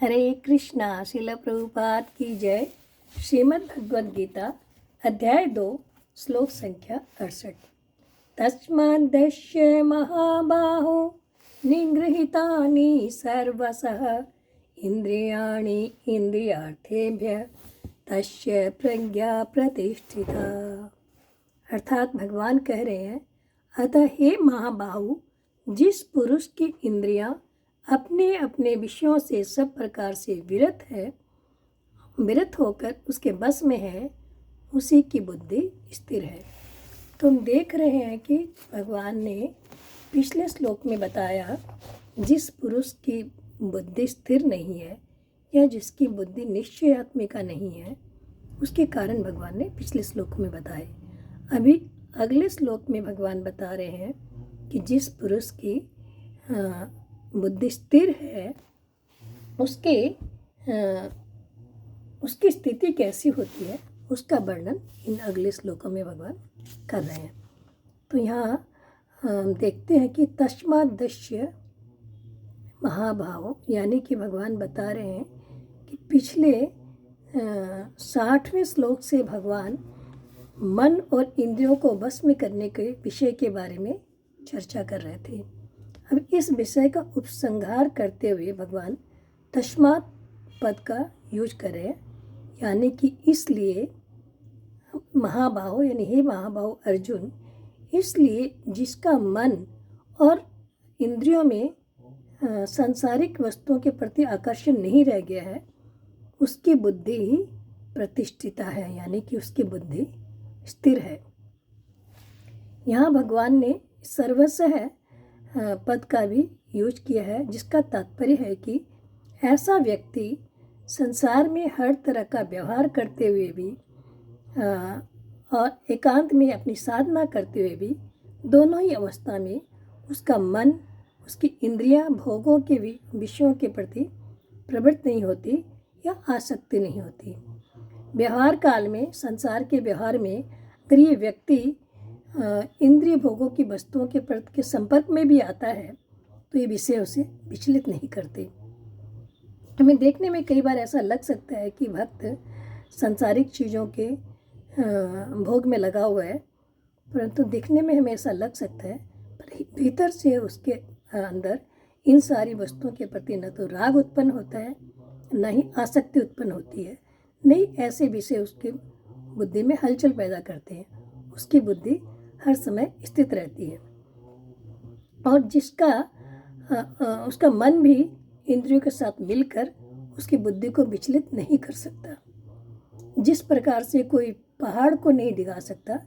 हरे कृष्णा। श्रील प्रभुपाद की जय। श्रीमद् भगवद गीता अध्याय 2 श्लोक संख्या 68। तस्माद्दस्य महाबाहो निगृहीतानि सर्वशः इंद्रियाणि इंद्रियार्थेभ्यः तस्य प्रज्ञा प्रतिष्ठिता। अर्थात भगवान कह रहे हैं, अतः हे महाबाहु, जिस पुरुष की इंद्रियां अपने अपने विषयों से सब प्रकार से विरत होकर उसके बस में है, उसी की बुद्धि स्थिर है। तो हम देख रहे हैं कि भगवान ने पिछले श्लोक में बताया, जिस पुरुष की बुद्धि स्थिर नहीं है या जिसकी बुद्धि निश्चयात्मिका नहीं है, उसके कारण भगवान ने पिछले श्लोक में बताए। अभी अगले श्लोक में भगवान बता रहे हैं कि जिस पुरुष की बुद्धि स्थिर है, उसकी स्थिति कैसी होती है, उसका वर्णन इन अगले श्लोकों में भगवान कर रहे हैं। तो यहाँ हम देखते हैं कि तस्माद्दस्य महाभाव, यानी कि भगवान बता रहे हैं कि पिछले 60वें श्लोक से भगवान मन और इंद्रियों को वश में करने के विषय के बारे में चर्चा कर रहे थे। अब इस विषय का उपसंहार करते हुए भगवान तस्मात् पद का यूज कर रहे हैं, यानी कि इसलिए महाबाहो, यानी हे महाबाहो अर्जुन, इसलिए जिसका मन और इंद्रियों में सांसारिक वस्तुओं के प्रति आकर्षण नहीं रह गया है, उसकी बुद्धि ही प्रतिष्ठिता है, यानी कि उसकी बुद्धि स्थिर है। यहाँ भगवान ने सर्वशः पद का भी यूज किया है, जिसका तात्पर्य है कि ऐसा व्यक्ति संसार में हर तरह का व्यवहार करते हुए भी और एकांत में अपनी साधना करते हुए भी, दोनों ही अवस्था में उसका मन, उसकी इंद्रियां भोगों के विषयों के प्रति प्रवृत्त नहीं होती या आसक्ति नहीं होती। व्यवहार काल में, संसार के व्यवहार में अगर ये व्यक्ति इंद्रिय भोगों की वस्तुओं के संपर्क में भी आता है, तो ये विषय उसे विचलित नहीं करते। हमें देखने में कई बार ऐसा लग सकता है कि भक्त सांसारिक चीज़ों के भोग में लगा हुआ है, परंतु दिखने में हमें ऐसा लग सकता है, पर भीतर से उसके अंदर इन सारी वस्तुओं के प्रति न तो राग उत्पन्न होता है, न ही आसक्ति उत्पन्न होती है। नहीं, ऐसे विषय उसके बुद्धि में हलचल पैदा करते हैं, उसकी बुद्धि हर समय स्थित रहती है। और उसका मन भी इंद्रियों के साथ मिलकर उसकी बुद्धि को विचलित नहीं कर सकता। जिस प्रकार से कोई पहाड़ को नहीं डिगा सकता,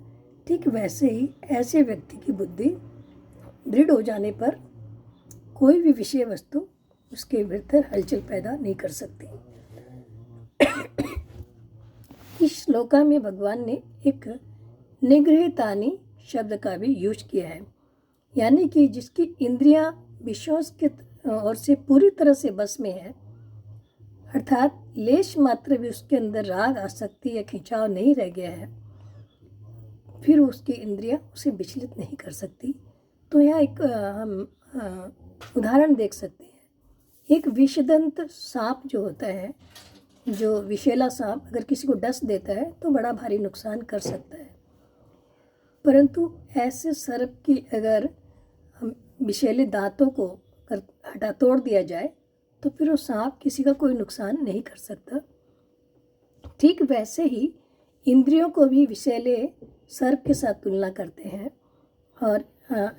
ठीक वैसे ही ऐसे व्यक्ति की बुद्धि दृढ़ हो जाने पर कोई भी विषय वस्तु उसके भीतर हलचल पैदा नहीं कर सकती। इस श्लोका में भगवान ने एक निगृहीतानि शब्द का भी यूज किया है, यानी कि जिसकी इंद्रियां विषयों के और से पूरी तरह से बस में है, अर्थात लेश मात्र भी उसके अंदर राग, आसक्ति या खिंचाव नहीं रह गया है, फिर उसकी इंद्रियां उसे विचलित नहीं कर सकती। तो यहाँ एक हम उदाहरण देख सकते हैं। एक विषदंत सांप जो होता है, जो विषैला सांप अगर किसी को डस देता है तो बड़ा भारी नुकसान कर सकता है, परंतु ऐसे सर्प की अगर हम विषैले दांतों को हटा तोड़ दिया जाए तो फिर वो सांप किसी का कोई नुकसान नहीं कर सकता। ठीक वैसे ही इंद्रियों को भी विषैले सर्प के साथ तुलना करते हैं, और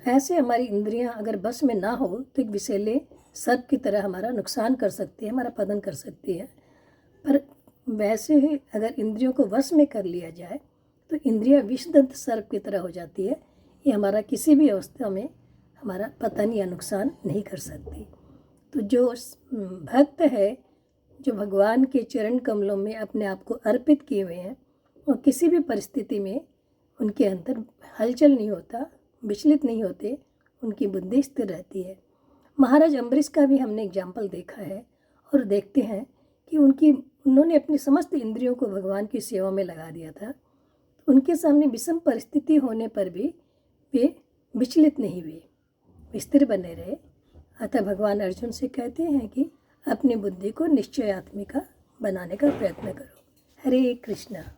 ऐसे हमारी इंद्रियां अगर बस में ना हो तो एक विषैले सर्प की तरह हमारा नुकसान कर सकती है, हमारा पतन कर सकती है। पर वैसे ही अगर इंद्रियों को वश में कर लिया जाए तो इंद्रियां विषदंत सर्प की तरह हो जाती है। ये हमारा किसी भी अवस्था में हमारा पतन या नुकसान नहीं कर सकती। तो जो भक्त है, जो भगवान के चरण कमलों में अपने आप को अर्पित किए हुए हैं, और किसी भी परिस्थिति में उनके अंदर हलचल नहीं होता, विचलित नहीं होते, उनकी बुद्धि स्थिर रहती है। महाराज अम्बरीश का भी हमने एग्जाम्पल देखा है और देखते हैं कि उन्होंने अपनी समस्त इंद्रियों को भगवान की सेवा में लगा दिया था। उनके सामने विषम परिस्थिति होने पर भी वे विचलित नहीं हुए, स्थिर बने रहे। अतः भगवान अर्जुन से कहते हैं कि अपनी बुद्धि को निश्चयात्मिका बनाने का प्रयत्न करो। हरे कृष्णा।